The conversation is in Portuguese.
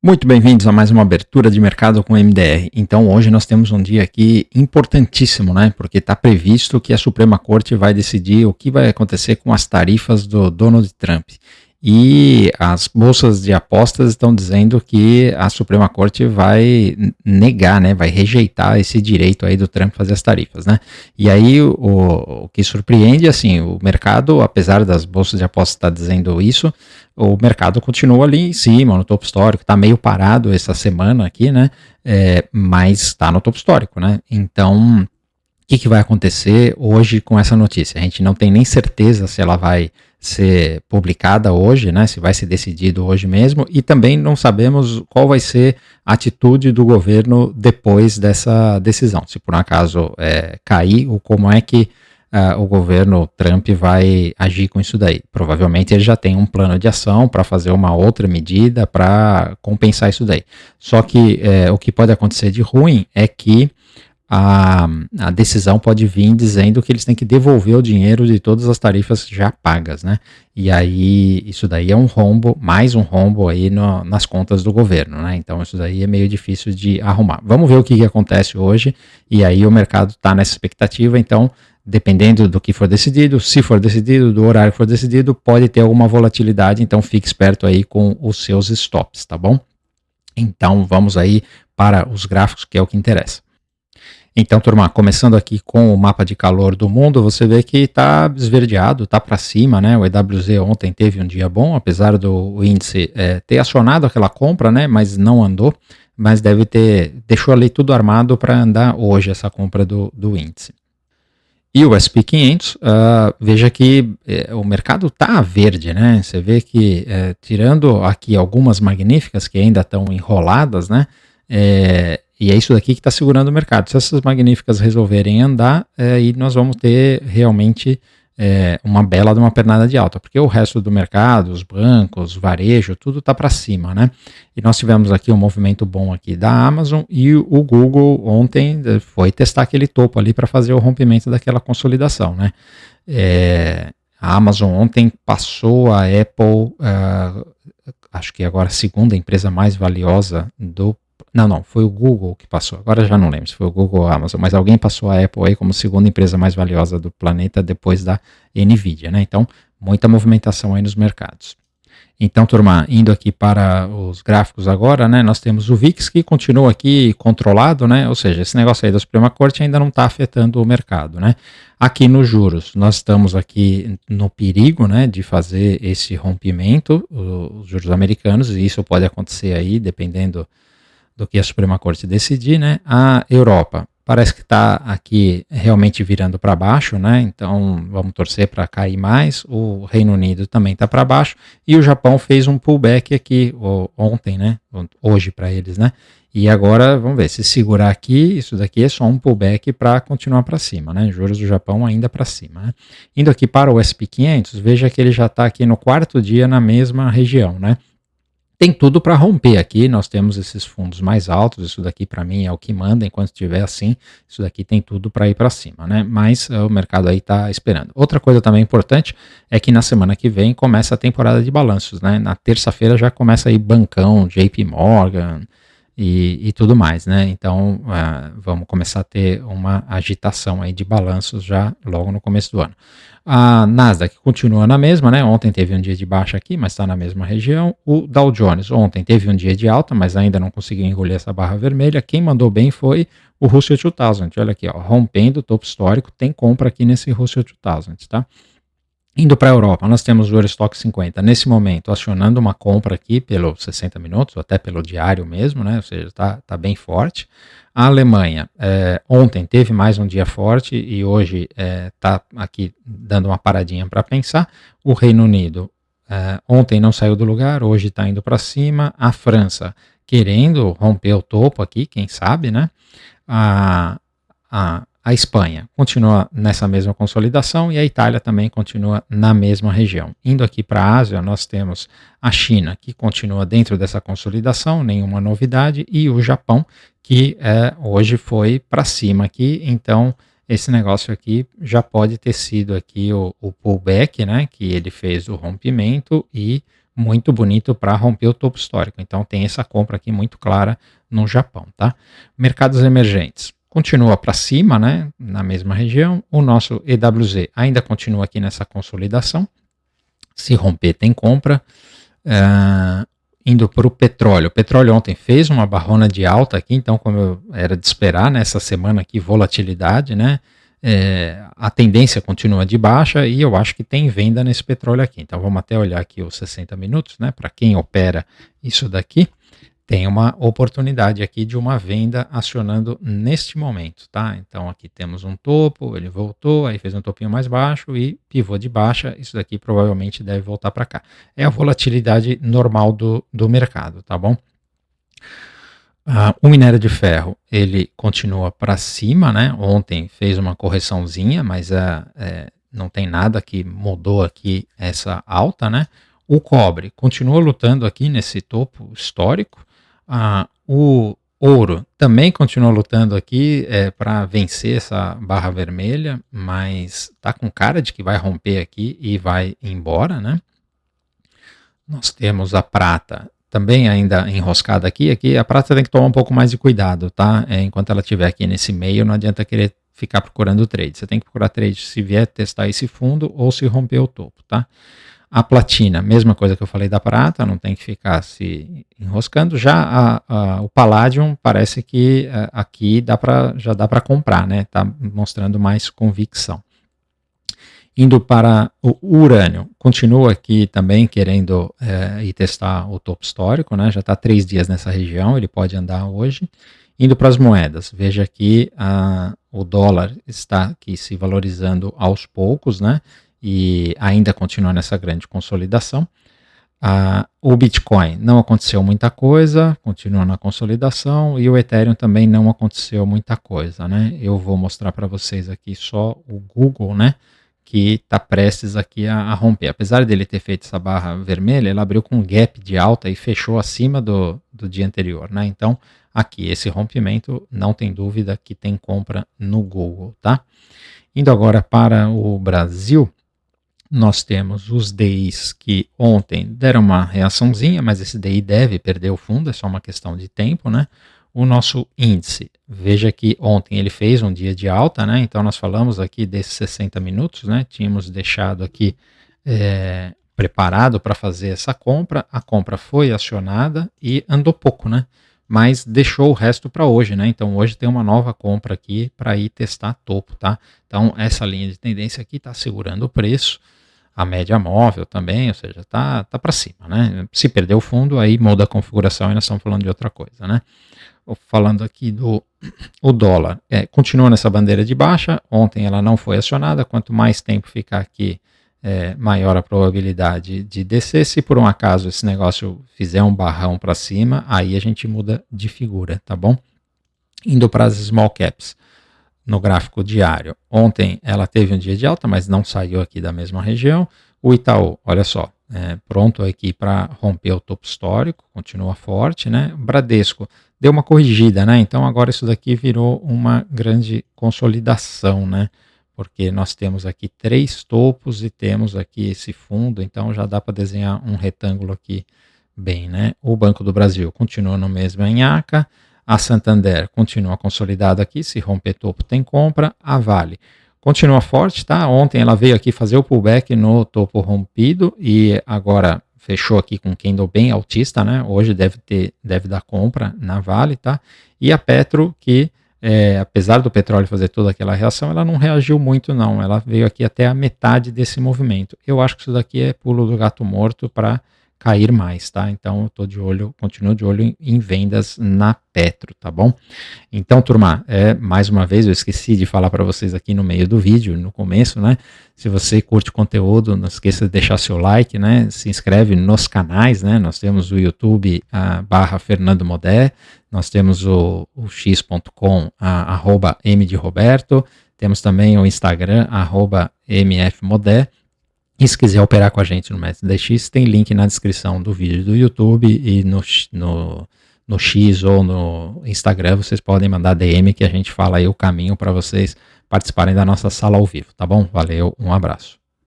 Muito bem-vindos a mais uma abertura de mercado com MDR. Então hoje nós temos um dia aqui importantíssimo, né? Porque está previsto que a Suprema Corte vai decidir o que vai acontecer com as tarifas do Donald Trump. E as bolsas de apostas estão dizendo que a Suprema Corte vai negar, né? Vai rejeitar esse direito aí do Trump fazer as tarifas, né? E aí o que surpreende, assim, o mercado, apesar das bolsas de apostas estar dizendo isso, o mercado continua ali em cima, no topo histórico, está meio parado essa semana aqui, né? Mas está no topo histórico, né? Então, o que vai acontecer hoje com essa notícia? A gente não tem nem certeza se ela vai ser publicada hoje, né? Se vai ser decidido hoje mesmo, e também não sabemos qual vai ser a atitude do governo depois dessa decisão. Se por um acaso cair, ou como é que o governo Trump vai agir com isso daí. Provavelmente ele já tem um plano de ação para fazer uma outra medida para compensar isso daí. Só que o que pode acontecer de ruim é que a decisão pode vir dizendo que eles têm que devolver o dinheiro de todas as tarifas já pagas, né? E aí isso daí é um rombo, mais um rombo aí nas contas do governo, né? Então isso daí é meio difícil de arrumar. Vamos ver o que acontece hoje, e aí o mercado está nessa expectativa, então dependendo do que for decidido, se for decidido, do horário que for decidido, pode ter alguma volatilidade, então fique esperto aí com os seus stops, tá bom? Então vamos aí para os gráficos, que é o que interessa. Então, turma, começando aqui com o mapa de calor do mundo, você vê que está esverdeado, está para cima, né? O EWZ ontem teve um dia bom, apesar do índice ter acionado aquela compra, né? Mas não andou, mas deixou ali tudo armado para andar hoje essa compra do índice. E o SP 500, veja que o mercado está verde, né? Você vê que, tirando aqui algumas magníficas que ainda estão enroladas, né? E é isso daqui que está segurando o mercado. Se essas magníficas resolverem andar, aí nós vamos ter realmente uma bela de uma pernada de alta, porque o resto do mercado, os bancos, varejo, tudo está para cima, né? E nós tivemos aqui um movimento bom aqui da Amazon, e o Google ontem foi testar aquele topo ali para fazer o rompimento daquela consolidação, né? A Amazon ontem passou a Apple, acho que agora a segunda empresa mais valiosa do... Não, foi o Google que passou, agora já não lembro se foi o Google ou a Amazon, mas alguém passou a Apple aí como segunda empresa mais valiosa do planeta depois da Nvidia, né? Então, muita movimentação aí nos mercados. Então, turma, indo aqui para os gráficos agora, né? Nós temos o VIX que continua aqui controlado, né? Ou seja, esse negócio aí da Suprema Corte ainda não está afetando o mercado, né? Aqui nos juros, nós estamos aqui no perigo, né, de fazer esse rompimento, os juros americanos, e isso pode acontecer aí, dependendo do que a Suprema Corte decidir, né? A Europa parece que está aqui realmente virando para baixo, né? Então vamos torcer para cair mais. O Reino Unido também está para baixo, e o Japão fez um pullback aqui ontem, né? Hoje para eles, né? E agora vamos ver, se segurar aqui, isso daqui é só um pullback para continuar para cima, né? Juros do Japão ainda para cima, né? Indo aqui para o SP 500, veja que ele já está aqui no quarto dia na mesma região, né? Tem tudo para romper aqui, nós temos esses fundos mais altos, isso daqui para mim é o que manda, enquanto estiver assim, isso daqui tem tudo para ir para cima, né? Mas o mercado aí está esperando. Outra coisa também importante é que na semana que vem começa a temporada de balanços, né? Na terça-feira já começa aí Bancão, JP Morgan e tudo mais, né? Então vamos começar a ter uma agitação aí de balanços já logo no começo do ano. A Nasdaq continua na mesma, né? Ontem teve um dia de baixa aqui, mas está na mesma região. O Dow Jones ontem teve um dia de alta, mas ainda não conseguiu engolir essa barra vermelha. Quem mandou bem foi o Russell 2000. Olha aqui, ó, rompendo o topo histórico, tem compra aqui nesse Russell 2000, tá? Indo para a Europa, nós temos o Eurostock 50, nesse momento, acionando uma compra aqui pelo 60 minutos, ou até pelo diário mesmo, né? Ou seja, está bem forte. A Alemanha, ontem teve mais um dia forte, e hoje está aqui dando uma paradinha para pensar. O Reino Unido, ontem não saiu do lugar, hoje está indo para cima. A França, querendo romper o topo aqui, quem sabe, né? A Espanha continua nessa mesma consolidação, e a Itália também continua na mesma região. Indo aqui para a Ásia, nós temos a China, que continua dentro dessa consolidação, nenhuma novidade, e o Japão, que hoje foi para cima aqui. Então esse negócio aqui já pode ter sido aqui o pullback, né, que ele fez o rompimento, e muito bonito para romper o topo histórico. Então tem essa compra aqui muito clara no Japão, tá? Mercados emergentes. Continua para cima, né, na mesma região. O nosso EWZ ainda continua aqui nessa consolidação. Se romper, tem compra. Indo para o petróleo. O petróleo ontem fez uma barrona de alta aqui, então, como era de esperar, nessa semana aqui, volatilidade, né? A tendência continua de baixa e eu acho que tem venda nesse petróleo aqui. Então, vamos até olhar aqui os 60 minutos, né? Para quem opera isso daqui, tem uma oportunidade aqui de uma venda acionando neste momento, tá? Então aqui temos um topo, ele voltou, aí fez um topinho mais baixo e pivô de baixa, isso daqui provavelmente deve voltar para cá. É a volatilidade normal do mercado, tá bom? O minério de ferro, ele continua para cima, né? Ontem fez uma correçãozinha, mas não tem nada que mudou aqui essa alta, né? O cobre continua lutando aqui nesse topo histórico. O ouro também continua lutando aqui para vencer essa barra vermelha, mas tá com cara de que vai romper aqui e vai embora, né? Nós temos a prata também ainda enroscada aqui a prata tem que tomar um pouco mais de cuidado, tá? Enquanto ela estiver aqui nesse meio, não adianta querer ficar procurando trade. Você tem que procurar trade se vier testar esse fundo ou se romper o topo, tá? A platina, mesma coisa que eu falei da prata, não tem que ficar se enroscando. Já o palladium parece que aqui já dá para comprar, né? Tá mostrando mais convicção. Indo para o urânio, continua aqui também querendo ir testar o topo histórico, né? Já está 3 dias nessa região, ele pode andar hoje. Indo para as moedas, veja aqui o dólar está aqui se valorizando aos poucos, né? E ainda continua nessa grande consolidação. O Bitcoin não aconteceu muita coisa, continua na consolidação, e o Ethereum também não aconteceu muita coisa, né? Eu vou mostrar para vocês aqui só o Google, né? Que está prestes aqui a romper. Apesar dele ter feito essa barra vermelha, ele abriu com um gap de alta e fechou acima do dia anterior, né? Então, aqui, esse rompimento, não tem dúvida que tem compra no Google, tá? Indo agora para o Brasil, nós temos os DIs que ontem deram uma reaçãozinha, mas esse DI deve perder o fundo, é só uma questão de tempo, né? O nosso índice, veja que ontem ele fez um dia de alta, né? Então nós falamos aqui desses 60 minutos, né? Tínhamos deixado aqui preparado para fazer essa compra, a compra foi acionada e andou pouco, né? Mas deixou o resto para hoje, né? Então hoje tem uma nova compra aqui para ir testar topo, tá? Então essa linha de tendência aqui está segurando o preço, a média móvel também, ou seja, tá para cima, né? Se perder o fundo, aí muda a configuração e nós estamos falando de outra coisa, né? Falando aqui do dólar, continua nessa bandeira de baixa, ontem ela não foi acionada, quanto mais tempo ficar aqui, maior a probabilidade de descer. Se por um acaso esse negócio fizer um barrão para cima, aí a gente muda de figura, tá bom? Indo para as small caps, no gráfico diário, ontem ela teve um dia de alta, mas não saiu aqui da mesma região. O Itaú, olha só, pronto aqui para romper o topo histórico, continua forte, né? O Bradesco deu uma corrigida, né? Então agora isso daqui virou uma grande consolidação, né? Porque nós temos aqui 3 topos e temos aqui esse fundo, então já dá para desenhar um retângulo aqui bem, né? O Banco do Brasil continua no mesmo nhaca, a Santander continua consolidada aqui, se romper topo tem compra, a Vale continua forte, tá? Ontem ela veio aqui fazer o pullback no topo rompido e agora fechou aqui com um candle bem altista, né? Hoje deve dar compra na Vale, tá? E a Petro, que apesar do petróleo fazer toda aquela reação, ela não reagiu muito não, ela veio aqui até a metade desse movimento. Eu acho que isso daqui é pulo do gato morto para cair mais, tá? Então eu tô de olho, continuo de olho em vendas na Petro, tá bom? Então, turma, mais uma vez eu esqueci de falar para vocês aqui no meio do vídeo, no começo, né? Se você curte o conteúdo, não esqueça de deixar seu like, né? Se inscreve nos canais, né? Nós temos o YouTube /Fernando Modé, nós temos o x.com @m de Roberto, temos também o Instagram @mfmodé. E se quiser operar com a gente no Método DX, tem link na descrição do vídeo do YouTube e no X ou no Instagram vocês podem mandar DM que a gente fala aí o caminho para vocês participarem da nossa sala ao vivo, tá bom? Valeu, um abraço.